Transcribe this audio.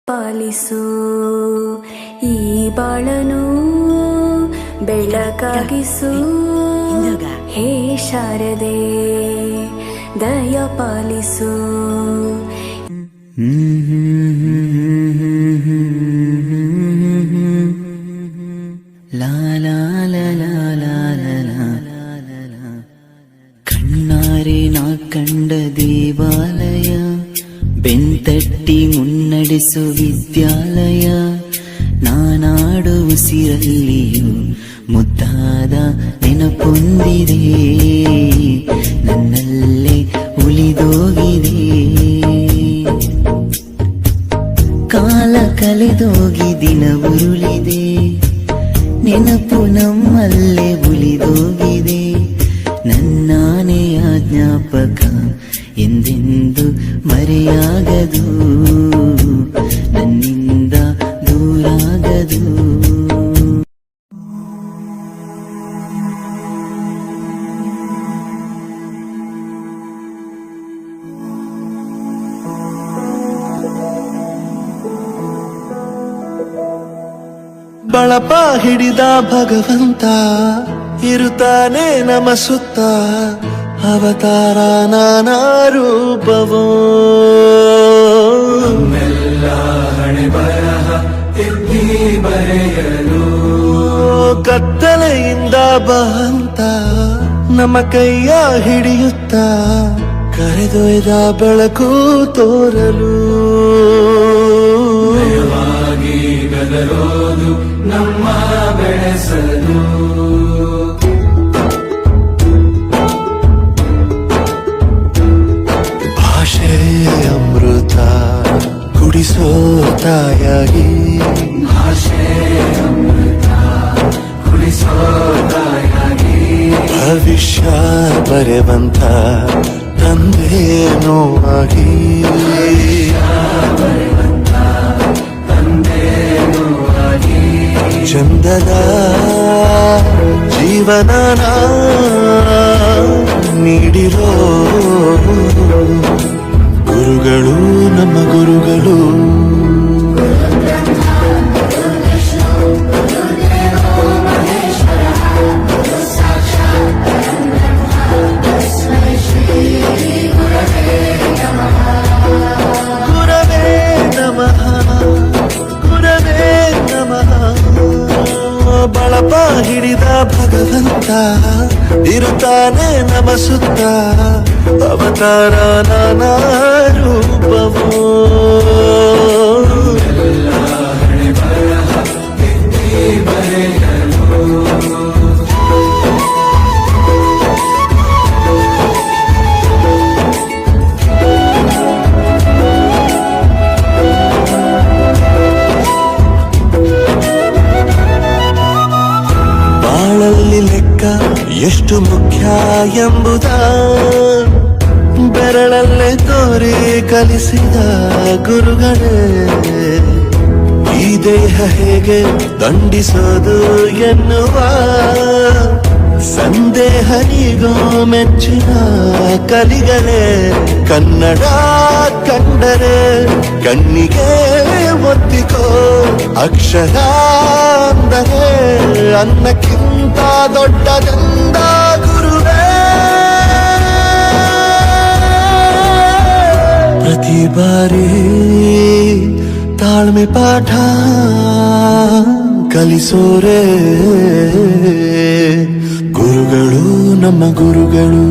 ಪಾಲಿಸು ಈ ಬಾಳನು ಬೆಳಕಾಗಿಸು ಹೇ ಶಾರದೆ ದಯ ಪಾಲಿಸು. ಕಣ್ಣಾರೆ ನಾ ಕಂಡ ದೇವಾಲಯ, ಬೆಂತಟ್ಟಿ ಮುನ್ನಡೆಸು ವಿದ್ಯಾಲಯ, ನಾನಾಡು ಉಸಿರಲ್ಲಿಯೂ ಮುದ್ದಾದ ನೆನಪೊಂದಿದೆ, ನನ್ನಲ್ಲೇ ಉಳಿದೋಗಿದೆ. ಕಾಲ ಕಳೆದೋಗಿ ದಿನ ಉರುಳಿದೆ, ನೆನಪು ನಮ್ಮಲ್ಲೇ ಉಳಿದೋಗಿದೆ. ನನ್ನಾನೆಯ ಜ್ಞಾಪಕ ಎಂದೆಂದು ಮರೆಯಾಗದು, ನನ್ನಿಂದ ದೂರಾಗದು. ಬಳಪ ಹಿಡಿದ ಭಗವಂತ ಇರುತ್ತಾನೆ ನಮ ಸುತ್ತ, ಅವತಾರ ನಾನಾ ರೂಪವೋ. ಹಣೆ ಬರಹ ಎತ್ತಿ ಬರೆಯಲು ಕತ್ತಲೆಯಿಂದ ಬಂತ ನಮ್ಮ ಕೈಯ ಹಿಡಿಯುತ್ತ, ಕರೆದೊಯ್ದ ಬೆಳಕು ತೋರಲು. ಗದರೋದು ನಮ್ಮ ಬೆಳೆಸಲು, ಭಾಷೆ ಅಮೃತ ಕುಡಿಸೋ ತಾಯಾಗಿ, ಭಾಷೆ ಅಮೃತ ಕುಡಿಸೋ ತಾಯಾಗಿ, ಭವಿಷ್ಯ ಬರೆವಂತ ತಂದೆನೋ ಆಗಿ, ಚಂದದ ಜೀವನ ನೀಡಿರೋ ಗುರುಗಳು ನಮ್ಮ ಗುರುಗಳು. ಗುರವೇ ನಮಃ, ಗುರವೇ ನಮಃ. ಬಳಪ ಹಿಡಿದ ಭಗವಂತ ಇರುತ್ತಾನೆ ನಮ ಸುತ್ತ, ಅವತಾರ ನಾನಾ ರೂಪವೋ. ಹಣೆ ಬರಹ ಎತ್ತಿ ಬರೆಯಲು, ಬಾಳಲ್ಲಿ ಲೆಕ್ಕ ಎಷ್ಟು ಮುಖ್ಯ ಎಂಬುದ ಬೆರಳಲ್ಲೇ ತೋರಿ ಕಲಿಸಿದ ಗುರುಗಳೇ. ಈ ದೇಹ ಹೇಗೆ ದಂಡಿಸೋದು ಎನ್ನುವ ಸಂದೇಹ ನೀಗೋ ಮೆಚ್ಚಿನ ಕಲಿಗಳೇ. ಕನ್ನಡ ಕಂಡರೆ ಕಣ್ಣಿಗೆ ಒತ್ತಿಕೋ, ಅಕ್ಷರ ಅಂದರೆ ಅನ್ನಕ್ಕಿಂತ ದೊಡ್ಡದೆಂದ ಗುರುವೇ. ಪ್ರತಿ ಬಾರಿ ತಾಳ್ಮೆ ಪಾಠ ಕಲಿಸೋರೆ ಗುರುಗಳು ನಮ್ಮ ಗುರುಗಳು.